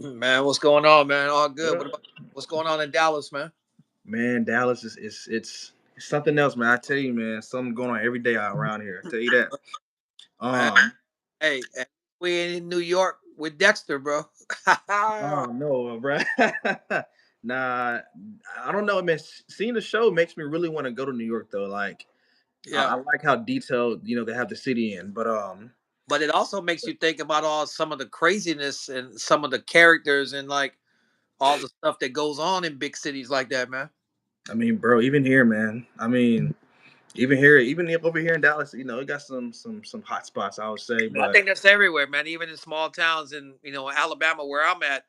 Man, what's going on, man? All good. Yeah. What about what's going on in Dallas, man? Man, Dallas is it's something else, man. I tell you, man, something going on every day out around here. I tell you that. Man, Um, hey, we in New York with Dexter, bro. oh no, bro. Nah, I don't know, man. Seeing the show makes me really want to go to New York, though. Like, Yeah, I like how detailed they have the city in, but but it also makes you think about all some of the craziness and some of the characters and like all the stuff that goes on in big cities like that, man. I mean, bro, even here, man. I mean, even here, over here in Dallas, it got some hot spots, I would say, I but think that's everywhere, man. Even in small towns in Alabama, where I'm at,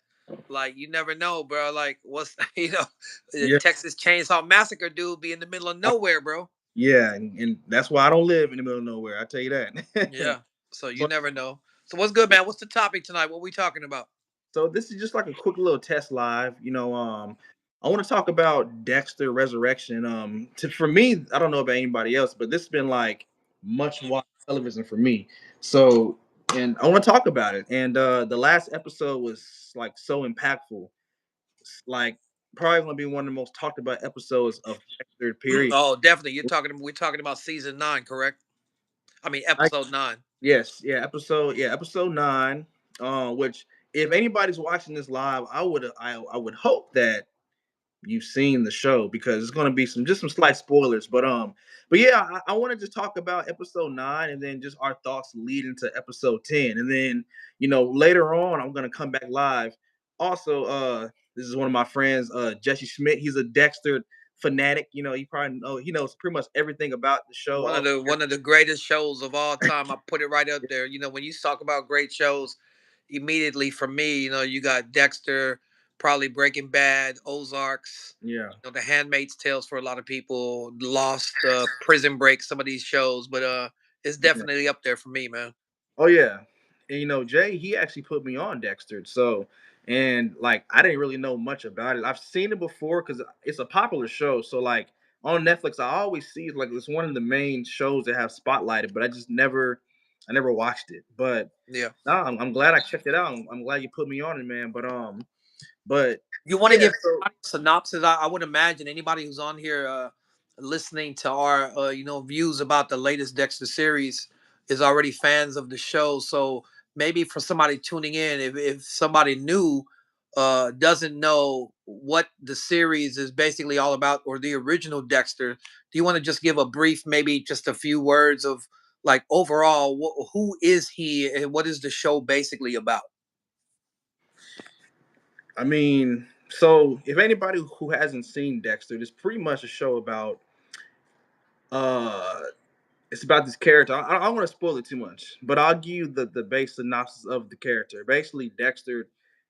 like you never know, bro. Like what's the yeah. Texas Chainsaw Massacre dude be in the middle of nowhere, bro. Yeah, and that's why I don't live in the middle of nowhere. I tell you that. Yeah. So you so, never know. So what's good, man? What's the topic tonight? What we talking about? so this is just like a quick little test live. I want to talk about Dexter Resurrection. For me, I don't know about anybody else, but this has been like much watched television for me. So, and I want to talk about it. And the last episode was like so impactful. It's like probably going to be one of the most talked about episodes of Dexter. Period. Oh, definitely. We're talking about season 9, correct? I mean episode 9. Yes, episode 9. Which if anybody's watching this live, I would hope that you've seen the show because it's gonna be some slight spoilers. But yeah, I want to just talk about episode 9 and then just our thoughts leading to episode 10. And then, later on I'm gonna come back live. Also, this is one of my friends, Jesse Schmidt. He's a Dexter fanatic. He probably he knows pretty much everything about the show. One All of the the one of the greatest shows of all time. I put it right up there. When you talk about great shows, immediately for me, you got Dexter, probably Breaking Bad, Ozarks, yeah. The Handmaid's Tales for a lot of people, Lost, Prison Break, some of these shows, but it's Yeah. definitely up there for me, man. Oh yeah, and Jay, he actually put me on Dexter. So, and like I didn't really know much about it. I've seen it before because it's a popular show. So like on Netflix, I always see it like it's one of the main shows that have spotlighted, but I never watched it. But Yeah. no, I'm glad I checked it out. I'm glad you put me on it, man. But You want to yeah, give so a synopsis? I would imagine anybody who's on here listening to our views about the latest Dexter series is already fans of the show. So maybe for somebody tuning in, if somebody new doesn't know what the series is basically all about or the original Dexter, do you want to just give a brief, maybe just a few words of like overall, who is he and what is the show basically about? I mean, so if anybody who hasn't seen Dexter, it's pretty much a show about uh it's about this character. I don't want to spoil it too much, but I'll give you the base synopsis of the character. Basically, Dexter,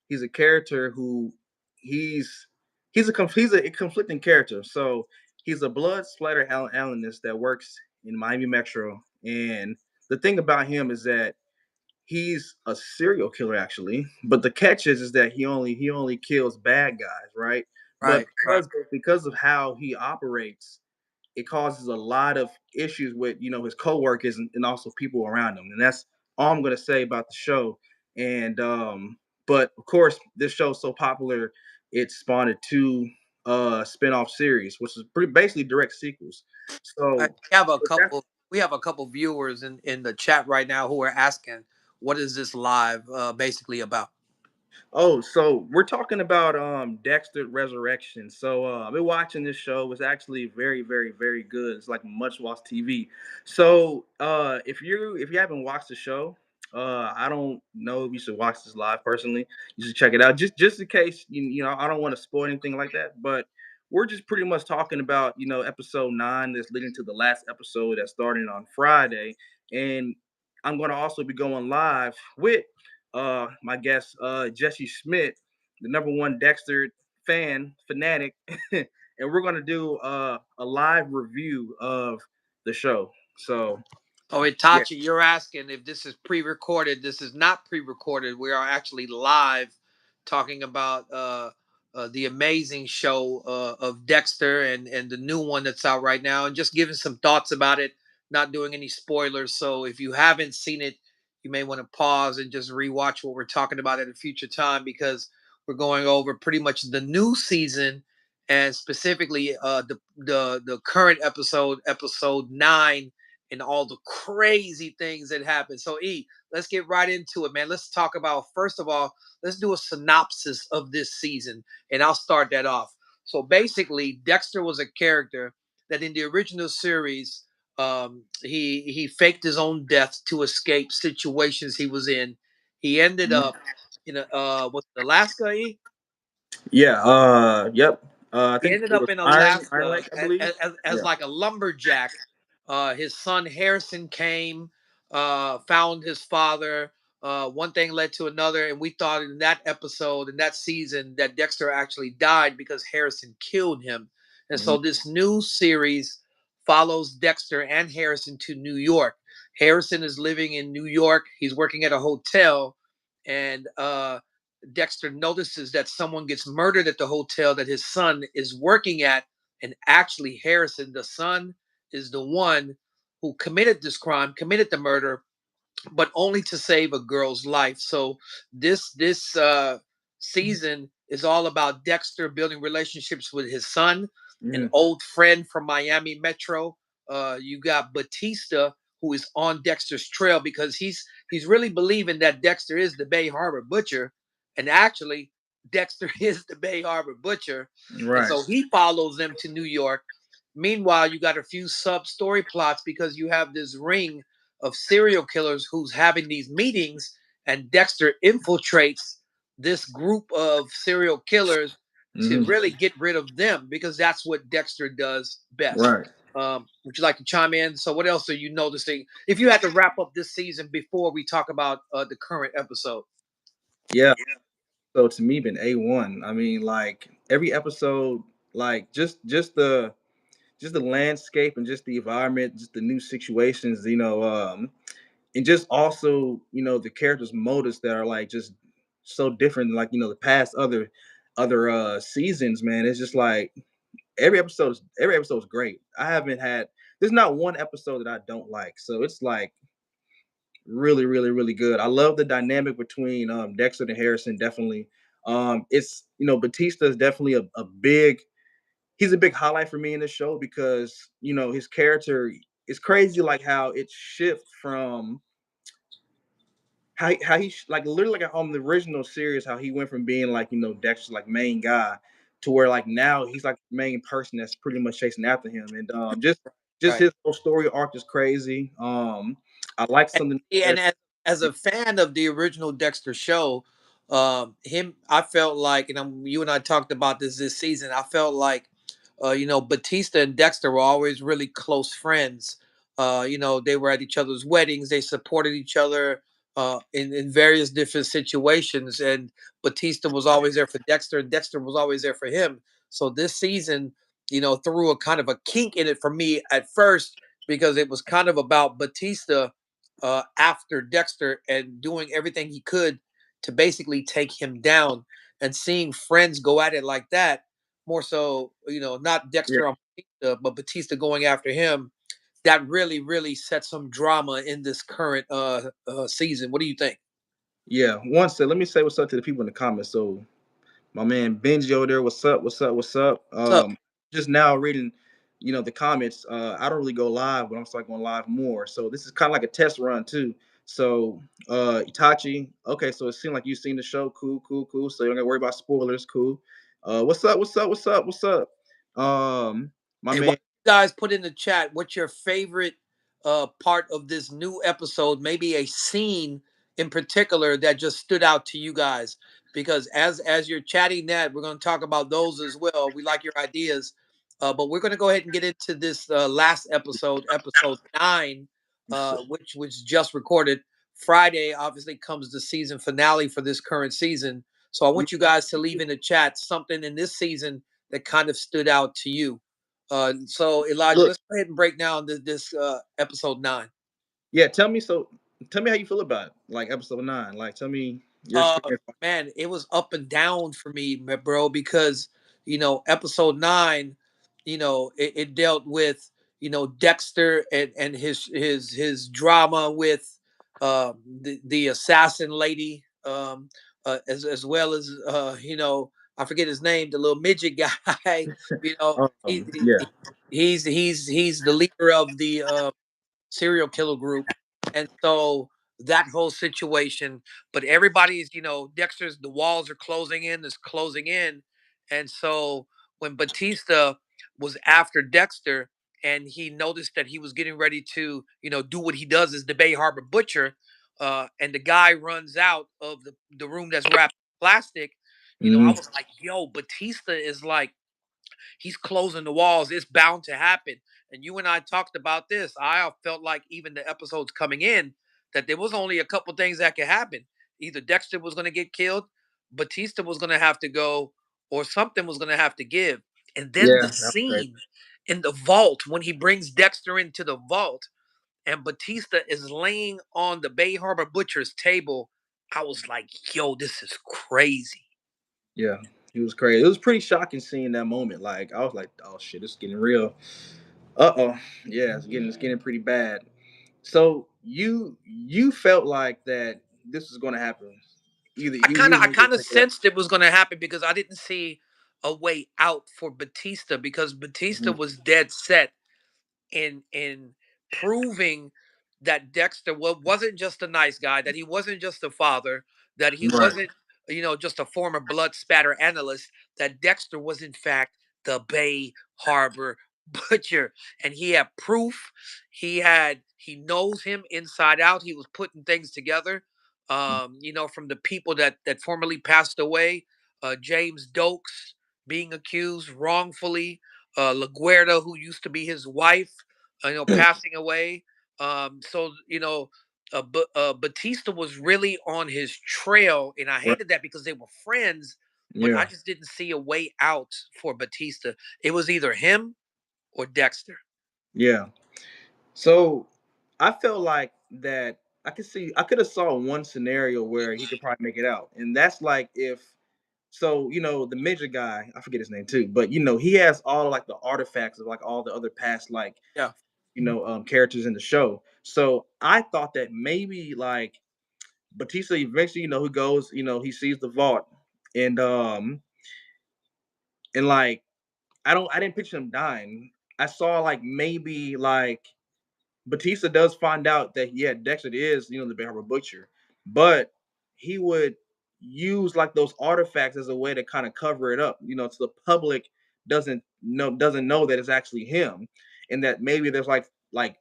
he's a character who he's he's a conflicting character. So he's a blood splatter analyst that works in Miami Metro, and the thing about him is that he's a serial killer actually. But the catch is that he only kills bad guys, right? But Right, right. because of how he operates, it causes a lot of issues with his coworkers and also people around him, and that's all I'm going to say about the show. And but of course, this show's so popular, it spawned two spin-off series, which is pretty basically direct sequels. I So have a but that's couple. We have a couple viewers in the chat right now who are asking, "What is this live basically about?" Oh, so we're talking about Dexter Resurrection. So I've been watching this show. It's actually very, very, very good. It's like much watched TV. So if you haven't watched the show, I don't know if you should watch this live personally. You should check it out. Just in case I don't want to spoil anything like that. But we're just pretty much talking about episode 9 that's leading to the last episode that's starting on Friday. And I'm gonna also be going live with my guest, Jesse Schmidt, the number one Dexter fanatic, and we're gonna do a live review of the show. So Oh, yeah, Itachi, you're asking if this is pre-recorded. This is not pre-recorded. We are actually live talking about the amazing show of Dexter and the new one that's out right now, and just giving some thoughts about it. Not doing any spoilers. So if you haven't seen it, you may want to pause and just rewatch what we're talking about at a future time, because we're going over pretty much the new season, and specifically the current episode, episode 9, and all the crazy things that happen. So let's get right into it, man. Let's talk about, first of all, let's do a synopsis of this season, and I'll start that off. So basically, Dexter was a character that in the original series, he faked his own death to escape situations he was in. He ended Mhm. up in was it Alaska. Yeah. Yep. I He think ended it up was in Iron Alaska Lake, I believe. as Yeah. like a lumberjack. His son Harrison came, found his father. One thing led to another, and we thought in that episode, in that season, that Dexter actually died because Harrison killed him. And Mhm. so this new series follows Dexter and Harrison to New York. Harrison is living in New York. He's working at a hotel, and Dexter notices that someone gets murdered at the hotel that his son is working at, and actually Harrison, the son, is the one who committed this crime, committed the murder, but only to save a girl's life. So this season is all about Dexter building relationships with his son, an Mhm. old friend from Miami Metro. You got Batista, who is on Dexter's trail because he's really believing that Dexter is the Bay Harbor Butcher, and actually Dexter is the Bay Harbor Butcher, and Right. so he follows them to New York. Meanwhile, you got a few sub story plots because you have this ring of serial killers who's having these meetings, and Dexter infiltrates this group of serial killers to Mhm. really get rid of them, because that's what Dexter does best. Right. Would you like to chime in? So, what else are you noticing? If you had to wrap up this season before we talk about the current episode, Yeah. So to me, been A1. I mean, like every episode, like just the landscape and just the environment, just the new situations, and just also, the characters' motives that are like just so different, like the past other seasons, man. It's just like every episode is great. I haven't had there's not one episode that I don't like. So it's like really, really, really good. I love the dynamic between Dexter and Harrison. Definitely, it's Batista is definitely a big. He's a big highlight for me in this show because his character is crazy. Like how it shift from how like literally like on the original series, how he went from being like Dexter's like main guy to where like now he's like the main person that's pretty much chasing after him, and just right? his whole story arc is crazy. I like And, something there. and as a fan of the original Dexter show, I felt like, and you and I talked about this season. I felt like, Batista and Dexter were always really close friends. They were at each other's weddings. They supported each other in various different situations. And Batista was always there for Dexter, and Dexter was always there for him. So this season, threw a kind of a kink in it for me at first, because it was kind of about Batista after Dexter and doing everything he could to basically take him down, and seeing friends go at it like that, more so, not Yeah, Dexter on Batista, but Batista going after him, that really, really set some drama in this current season. What do you think? yeah. One said, let me say what's up to the people in the comments. So my man Benji over there, what's up? What's up? What's up? What's up? Just now reading, the comments. I don't really go live, but I'm starting going live more. So this is kind of like a test run too. So Itachi, okay, so it seemed like you've seen the show. Cool, cool, cool. So you don't gotta worry about spoilers. Cool. What's up? What's up? What's up? What's up? Um, my And why man. don't you guys put in the chat what's your favorite part of this new episode? Maybe a scene in particular that just stood out to you guys. Because as you're chatting that, we're going to talk about those as well. We like your ideas, but we're going to go ahead and get into this last episode, episode 9, which just recorded Friday. Obviously, comes the season finale for this current season. So I want you guys to leave in the chat something in this season that kind of stood out to you. So Elijah, Look, let's go ahead and break down this episode 9. yeah, tell me so. Tell me how you feel about it, like episode 9. Like, tell me your Uh, experience. Man, it was up and down for me, bro, because episode 9, it dealt with Dexter and his drama with the assassin lady, as well as I forget his name, the little midget guy. you know, he, Yeah. he's the leader of the serial killer group. And so that whole situation, but everybody's, Dexter's, the walls are closing in, is closing in. And so when Batista was after Dexter and he noticed that he was getting ready to, do what he does as the Bay Harbor Butcher, and the guy runs out of the room that's wrapped in plastic, I Mhm. was like, yo, Batista is like, he's closing the walls. It's bound to happen. And you and I talked about this. I felt like even the episodes coming in, that there was only a couple things that could happen. Either Dexter was going to get killed, Batista was going to have to go, or something was going to have to give. And then Yeah, the that's great. scene in the vault when he brings Dexter into the vault and Batista is laying on the Bay Harbor Butcher's table, I was like, yo, this is crazy. Yeah, he was crazy. It was pretty shocking seeing that moment. Like I was like, oh shit, it's getting real. Uh-oh. Yeah, it's getting pretty bad. So you felt like that this was gonna happen. Either I he kind of was I gonna get kind of taken out. sensed it was going to happen because I didn't see a way out for Batista, because Batista Mhm. was dead set in proving that Dexter wasn't just a nice guy, that he wasn't just a father, that he Right. wasn't, just a former blood spatter analyst, that Dexter was in fact the Bay Harbor Butcher. And he had proof. He knows him inside out. He was putting things together. From the people that formerly passed away, James Dokes being accused wrongfully, LaGuerta, who used to be his wife, passing away. So Batista was really on his trail, and I Right. hated that because they were friends, but I Yeah. just didn't see a way out for Batista. It was either him or Dexter. Yeah. So I felt like that I could have saw one scenario where he could probably make it out. And that's like if the midget guy, I forget his name too, but he has all like the artifacts of like all the other past like, Yeah. characters in the show. So I thought that maybe like Batista eventually, he goes, he sees the vault and like I didn't picture him dying. I saw like maybe like Batista does find out that yeah, Dexter is, the Bay Harbor Butcher, but he would use like those artifacts as a way to kind of cover it up, so the public doesn't know that it's actually him, and that maybe there's like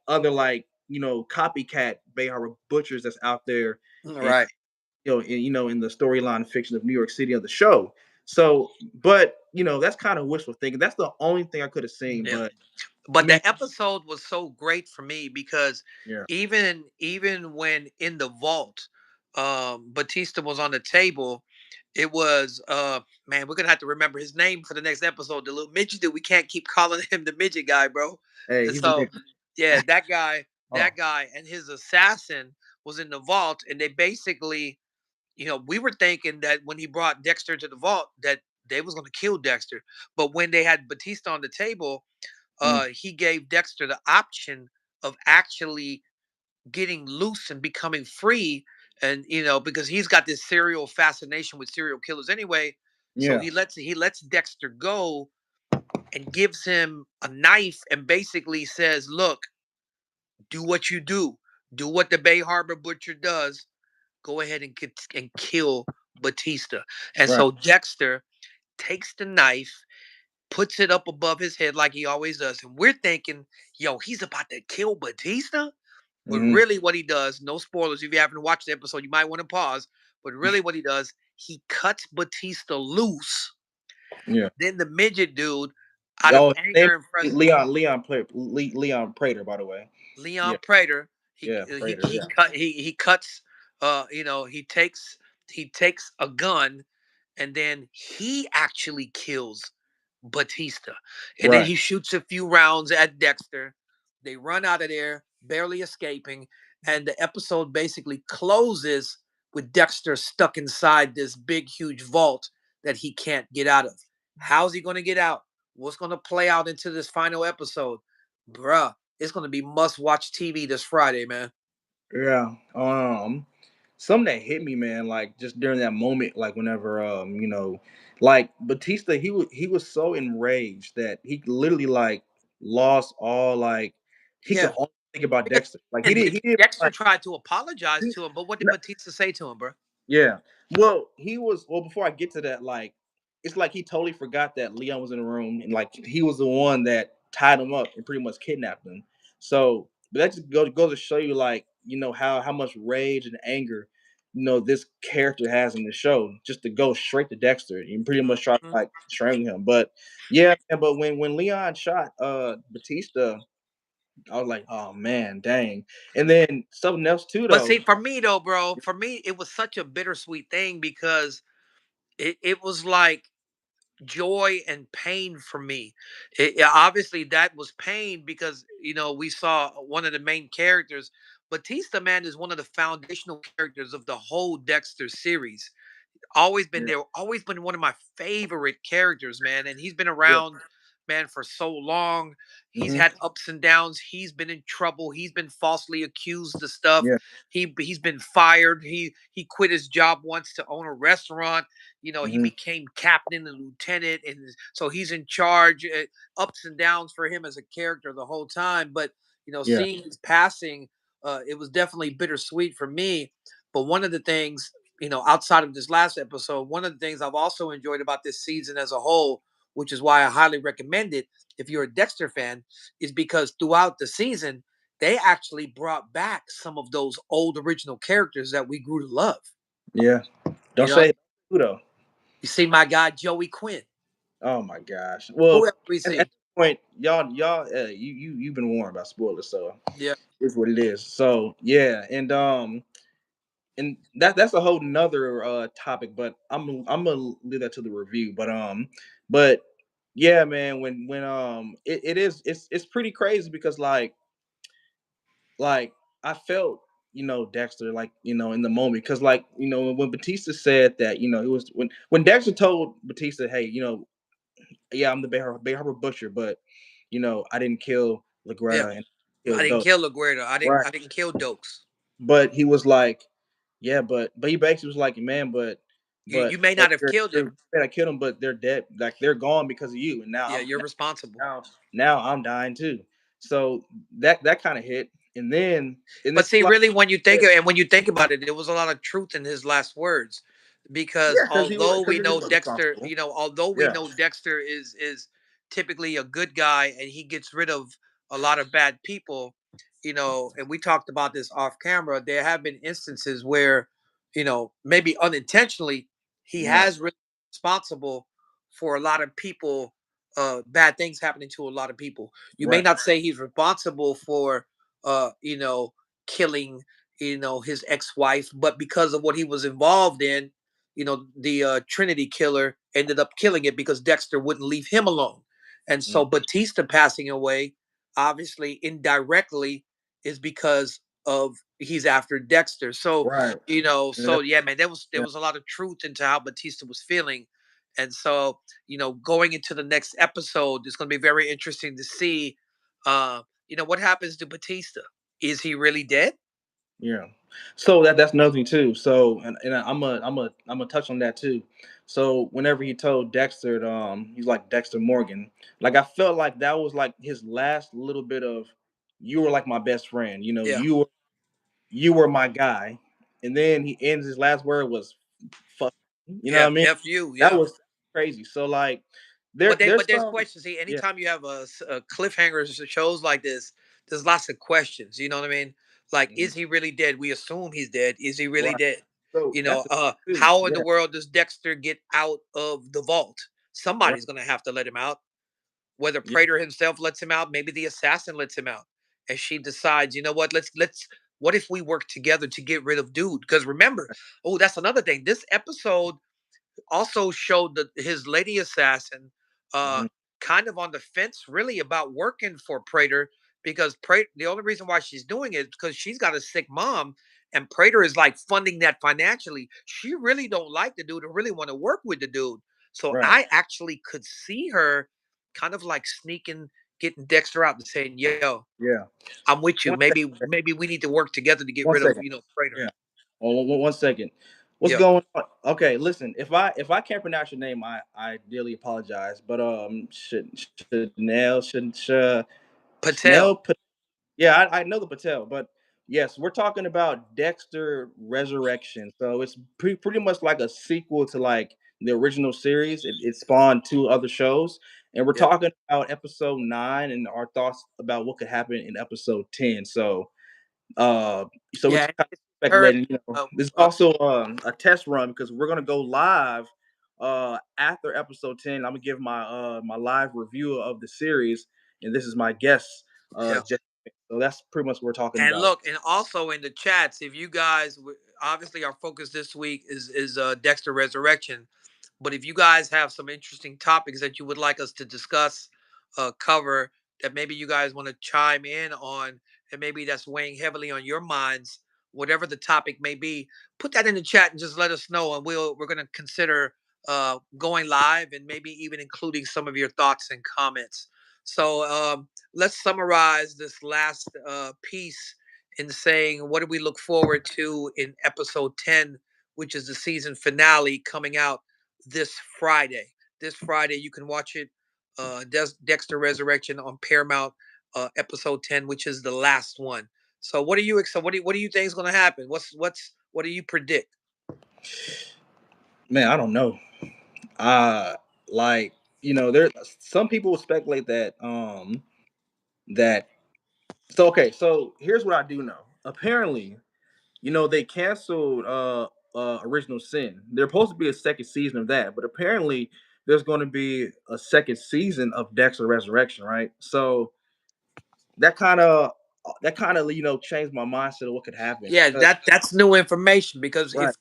other like copycat Bay Harbor Butchers that's out there, and Right. in the storyline fiction of New York City of the show. So, but that's kind of wishful thinking. That's the only thing I could have seen, Yeah. but I But mean, the episode was so great for me because yeah. even when in the vault, Batista was on the table. It was man, we're gonna have to remember his name for the next episode. The little midget dude. We can't keep calling him the midget guy, bro. Hey, And he's a so nigga. yeah, that guy, Oh, and his assassin was in the vault, and they basically, we were thinking that when he brought Dexter to the vault, that they was gonna kill Dexter. But when they had Batista on the table, mm, he gave Dexter the option of actually getting loose and becoming free. And because he's got this serial fascination with serial killers anyway, so yeah, he lets Dexter go and gives him a knife and basically says, "Look, do what you do what the Bay Harbor Butcher does. Go ahead and kill Batista." And right. so Dexter takes the knife, puts it up above his head like he always does. And we're thinking, yo, he's about to kill Batista. But Hmm. really, what he does, no spoilers, if you haven't watched the episode, you might want to pause. But really, what he does, he cuts Batista loose. Yeah. Then the midget dude, out of Oh, his name anger and is frustration, Leon Prater, by the way. Yeah, Leon Prater, he yeah, he Prater. he Yeah, cut he cuts, he takes a gun, and then he actually kills Batista. And then right. he shoots a few rounds at Dexter. They run out of there, barely escaping. And the episode basically closes with Dexter stuck inside this big, huge vault that he can't get out of. How's he going to get out? What's going to play out into this final episode? Bruh, it's going to be must watch TV this Friday, man. Yeah. Something that hit me, man, like just during that moment, like whenever like Batista, he was so enraged that he literally like lost all like he could Yeah. only think about Yeah. Dexter. Like And he didn't Dexter like tried to apologize he, to him, but what did Batista say to him, bro? yeah. Well, before I get to that, like it's like he totally forgot that Leon was in the room and like he was the one that tied him up and pretty much kidnapped him. So, but that just goes to show you like, how much rage and anger, this character has in the show, just to go straight to Dexter and pretty much try to Mhm. like strangle him. But yeah, man, but when Leon shot Batista, I was like, oh man, dang. And then something else too But though. see, for me though, bro, for me it was such a bittersweet thing because it was like joy and pain for me. Obviously, that was pain because we saw one of the main characters. Batista, man, is one of the foundational characters of the whole Dexter series. Always been Yeah, there, always been one of my favorite characters, man. And he's been yeah. around, man, for so long. He's Hmm. had ups and downs. He's been in trouble. He's been falsely accused of stuff. Yeah. He's been fired. He quit his job once to own a restaurant. He Hmm. became captain and lieutenant, and so he's in charge. Ups and downs for him as a character the whole time. But Yeah. seeing his passing, it was definitely bittersweet for me. But one of the things, outside of this last episode, one of the things I've also enjoyed about this season as a whole, which is why I highly recommend it if you're a Dexter fan, is because throughout the season, they actually brought back some of those old original characters that we grew to love. Yeah. Don't You know, say who though. you see my guy Joey Quinn. Oh my gosh. Who Well, else we at this see? point, y'all, you've been warned about spoilers, so Yeah, it's what it is. So yeah, and that's a whole nother topic, but I'm gonna leave that to the review. But yeah, man, when it is it's pretty crazy because like I felt Dexter like in the moment because like when Batista said that it was when Dexter told Batista, hey, yeah, I'm the Bay Harbor Butcher, but I didn't kill yeah. Lagretta and I killed didn't Dope. kill LaGuardia. I didn't. Right. I didn't kill Dokes. But he was like, yeah, but he basically was like, man, You may not have killed you're him. I killed them, but they're dead, like they're gone because of you, and Yeah, you're responsible. now I'm dying too. So that kind of hit, and then But see, like really, when you think about it, there was a lot of truth in his last words, because yeah, because he was Dexter, responsible. although we Yeah. know Dexter is typically a good guy and he gets rid of a lot of bad people, and we talked about this off camera. There have been instances where, maybe unintentionally, he Yeah. has really responsible for a lot of people, bad things happening to a lot of people. You may Right. not say he's responsible for uh, you know, killing, his ex-wife, but because of what he was involved in, the Trinity killer ended up killing it because Dexter wouldn't leave him alone. And Mm. so Batista passing away, obviously indirectly, is because of he's after Dexter. So, Right. Yeah. so yeah, man, there Yeah. was a lot of truth into how Batista was feeling. And so, going into the next episode, it's going to be very interesting to see what happens to Batista? Is he really dead? Yeah. So that's another thing too. So and I'm a touch on that too. So whenever he told Dexter, he's like Dexter Morgan. Like I felt like that was like his last little bit of, you were like my best friend. Yeah. You were my guy. And then he ends his last word was fuck. You know what Yeah. I mean? F you. That Yeah. was crazy. So like But there's there's some, questions. See, yeah. anytime you have a cliffhangers shows like this, there's lots of questions. You know what I mean? Like, Mhm. is he really dead? We assume he's dead. Is he really Right. dead? So that's the thing too. How in the Yeah. world does Dexter get out of the vault? Right. Somebody's gonna have to let him out. Whether Yeah. Prater himself lets him out, maybe the assassin lets him out, and she decides, you know what? Let's. What if we work together to get rid of dude? Because remember, oh, that's another thing. This episode also showed that his lady assassin, uh Mhm. kind of on the fence really about working for Prater, because Prater, the only reason why she's doing it is because she's got a sick mom, and Prater is like funding that financially. She really don't like the dude and really want to work with the dude. So Right. I actually could see her kind of like sneaking getting Dexter out and saying, "Yo, Yeah. I'm with you. One second. Maybe we need to work together to get One rid of second. Prater." Yeah. One second. What's Yeah, going on? Okay, listen. If I can't pronounce your name, I dearly apologize. But Chanel. Patel. Yeah, I know the Patel, but yes, we're talking about Dexter Resurrection. So it's pretty much like a sequel to like the original series. It spawned two other shows, and we're Yeah, talking about episode 9 and our thoughts about what could happen in episode 10. Uh, so we're yeah. just kind of It's heard. speculating. Uh, This is uh, also a test run because we're gonna go live after episode 10. I'm gonna give my live review of the series, and this is my guest. yeah. Just, so that's pretty much what we're talking And about. look, and also in the chats, if you guys obviously our focus this week is Dexter Resurrection, but if you guys have some interesting topics that you would like us to discuss, cover that maybe you guys want to chime in on, and maybe that's weighing heavily on your minds, whatever the topic may be, put that in the chat and just let us know, and we're gonna consider going live and maybe even including some of your thoughts and comments. So let's summarize this last piece in saying what do we look forward to in episode 10, which is the season finale coming out this Friday. This Friday, you can watch it, Dexter Resurrection on Paramount, episode 10, which is the last one. So, what are you excited? What do you think is going to happen? What do you predict? Man, I don't know. Uh like there some people speculate that so okay, so here's what I do know. Apparently, they canceled Original Sin. There's supposed to be a second season of that, but apparently there's going to be a second season of Dexter Resurrection, right? So that kind of changed my mindset of what could happen. Yeah, that's new information because Right.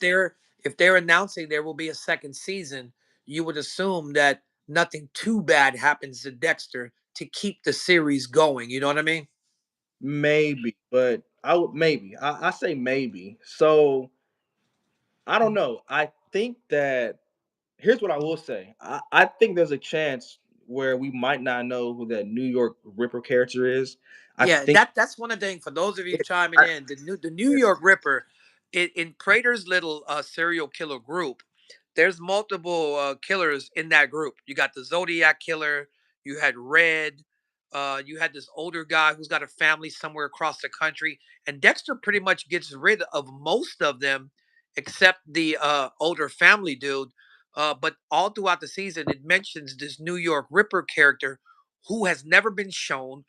if they're announcing there will be a second season, you would assume that nothing too bad happens to Dexter to keep the series going. You know what I mean? Maybe, but I say maybe. So I don't know. I think that here's what I will say. I think there's a chance where we might not know who that New York Ripper character is. I Yeah, think that's one of the things for those of you it, chiming I, in. The New York Ripper, in Prater's little serial killer group, there's multiple killers in that group. You got the Zodiac killer. You had Red. You had this older guy who's got a family somewhere across the country, and Dexter pretty much gets rid of most of them, except the older family dude. But all throughout the season, it mentions this New York Ripper character who has never been shown,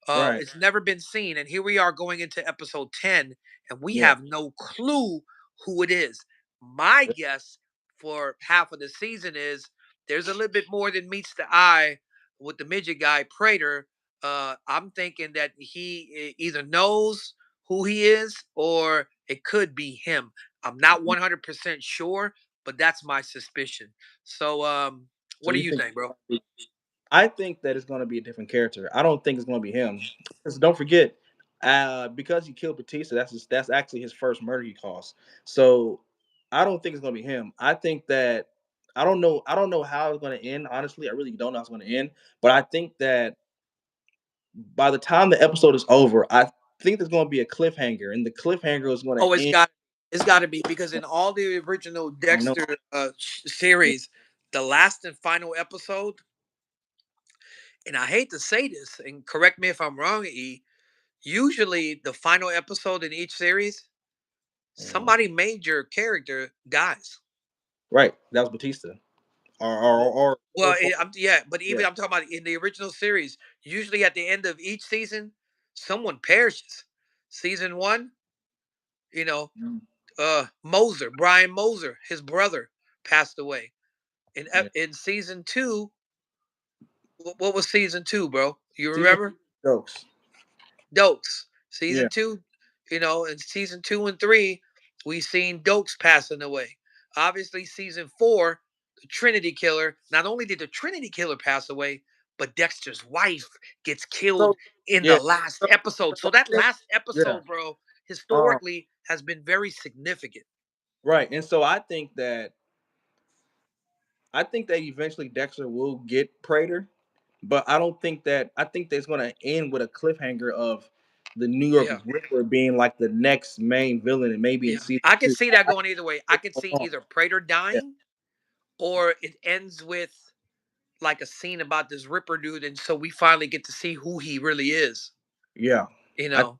right. it's never been seen, and here we are going into episode 10, and we Yeah. have no clue who it is. My guess for half of the season is there's a little bit more than meets the eye with the midget guy Prater. I'm thinking that he either knows who he is or it could be him. I'm not 100% sure, but that's my suspicion. So, So what do you you think think, bro? I think that it's going to be a different character. I don't think it's going to be him. Because don't forget, because he killed Batista, that's actually his first murder he caused. So I don't think it's going to be him. I think that I don't know. I don't know how it's going to end. Honestly, I really don't know how it's going to end. But I think that by the time the episode is over, I think there's going to be a cliffhanger, and the cliffhanger is going Oh, to end. it's got to be because in all the original I don't know. Dexter Yeah, series, the last and final episode, and I hate to say this, and correct me if I'm wrong, E. Usually, the final episode in each series, mhm. somebody major character dies. Right. That was Batista. Well, Or yeah, but even yeah. I'm talking about in the original series. Usually, at the end of each season, someone perishes. Season one, you know, Mm, Moser, Brian Moser, his brother passed away. yeah. In season two, what was season two, bro? You Season remember? jokes. Dokes. Yeah. Season two, in season two and three, we seen Dokes passing away. Obviously, season four, the Trinity Killer. Not only did the Trinity Killer pass away, but Dexter's wife gets killed So in the yeah. last So, episode. so So I that think last yeah. episode, bro, Um. historically has been very significant. Right. And so I think that eventually Dexter will get Prater. but I don't think that. I think that's going to end with a cliffhanger of the New York Yeah, Ripper being like the next main villain, and maybe in yeah. season I could two. see that going either way. I could see Oh, either Prater yeah, dying or it ends with like a scene about this Ripper dude, and so we finally get to see who he really is. yeah. You I think know?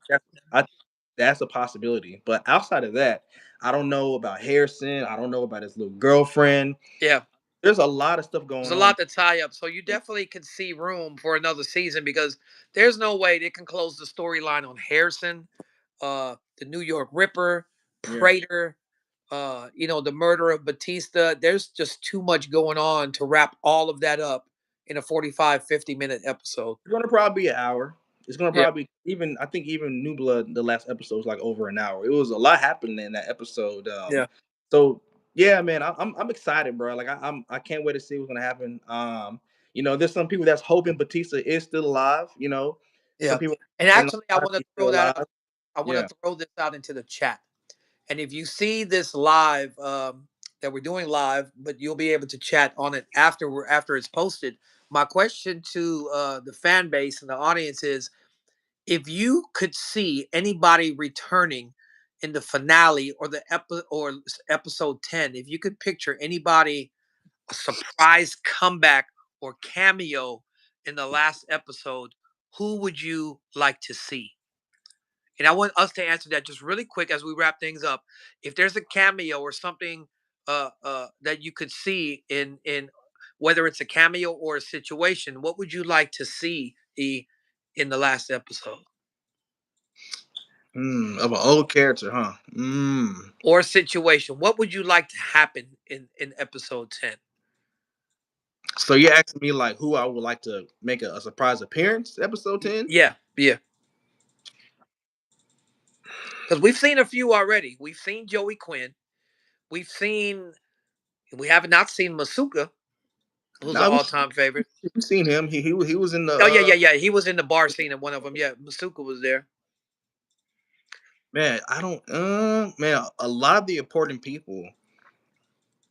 I think that's a possibility. But outside of that, I don't know about Harrison. I don't know about his little girlfriend. Yeah. There's a lot of stuff There's going a on. lot to tie up, so you definitely can see room for another season because there's no way they can close the storyline on Harrison, the New York Ripper, Yeah. Prater, the murder of Batista. There's just too much going on to wrap all of that up in a 45, 50-minute episode. It's gonna probably be an hour. It's gonna Yeah, probably even I think even New Blood, the last episode was like over an hour. It was a lot happening in that episode. yeah, So yeah, man, I'm excited, bro. Like I can't wait to see what's gonna happen. There's some people that's hoping Batista is still alive. Some yeah. people And in actually, I alive, want to he's still throw that alive. out. I want Yeah, to throw this out into the chat. And if you see this live, that we're doing live, but you'll be able to chat on it after it's posted. My question to the fan base and the audience is: if you could see anybody returning in the finale or episode 10, if you could picture anybody a surprise comeback or cameo in the last episode, who would you like to see? And I want us to answer that just really quick as we wrap things up. If there's a cameo or something that you could see in whether it's a cameo or a situation, what would you like to see in the last episode of an old character, huh? or a situation? What would you like to happen in episode 10? So you're asking me like who I would like to make a surprise appearance, episode 10? Yeah, yeah. Because we've seen a few already. We've seen Joey Quinn. We've seen. We have not seen Masuka, who's an Nah, all-time favorite. we've seen him. He was in the Oh yeah, yeah, yeah. He was in the bar scene in one of them. Yeah, Masuka was there. man. I don't man. A lot of the important people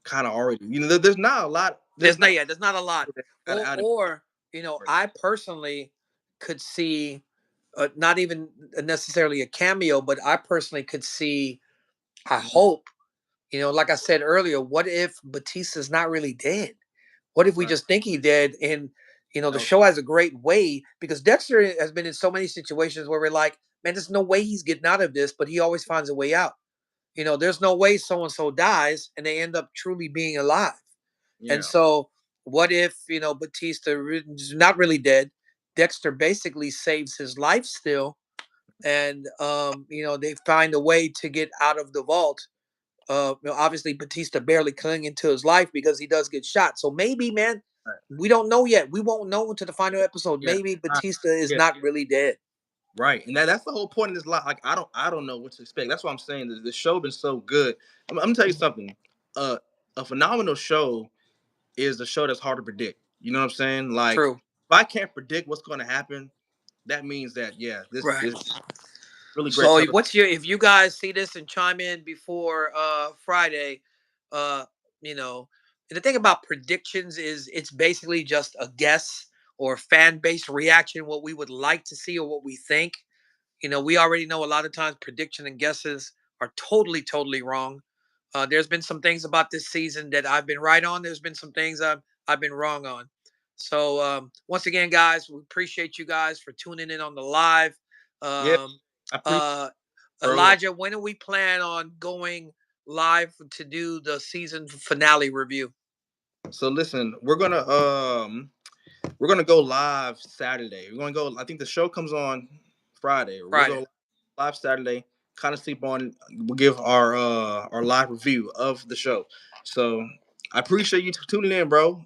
kind of already. There's not a lot. There's not There's not a lot. out of Or I personally could see, not even necessarily a cameo, but I personally could see. I hope, like I said earlier, what if Batista's not really dead? What if we right. just think he dead? And the Okay. show has a great way because Dexter has been in so many situations where we're like, man, there's no way he's getting out of this, but he always finds a way out. There's no way so and so dies and they end up truly being alive. And Yeah. so, what if Batista is not really dead? Dexter basically saves his life still, and they find a way to get out of the vault. Obviously Batista barely clinging to his life because he does get shot. So maybe, man, Right. we don't know yet. We won't know until the final episode. Yeah. Maybe Uh, Batista is yeah. not really dead. Right. And that's the whole point of this lot. Like I don't know what to expect. That's what I'm saying. The show been so good. I'm gonna tell you something. Uh, a phenomenal show is a show that's hard to predict. You know what I'm saying? Like True. if I can't predict what's going to happen, that means that yeah, this Right. is really great So television. if you guys see this and chime in before Friday, uh you know the thing about predictions is it's basically just a guess or fan based reaction, what we would like to see or what we think. We already know a lot of times prediction and guesses are totally, totally wrong. There's been some things about this season that I've been right on. There's been some things I've been wrong on. So once again, guys, we appreciate you guys for tuning in on the live. Yeah, Um, I appreciate uh, it, bro. Elijah, when do we plan on going live to do the season finale review? So listen, we're gonna go live Saturday. We're gonna go. I think the show comes on Friday. We'll Friday. go live Saturday. Kind of sleep on. We'll give our live review of the show. So I appreciate you tuning in, bro.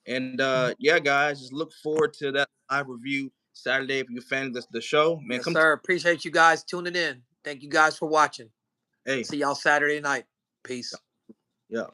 And yeah, guys, just look forward to that live review Saturday. If you're a fan of the show, man, Yes, come. sir. Appreciate you guys tuning in. Thank you guys for watching. Hey, See y'all Saturday night. Peace. yeah.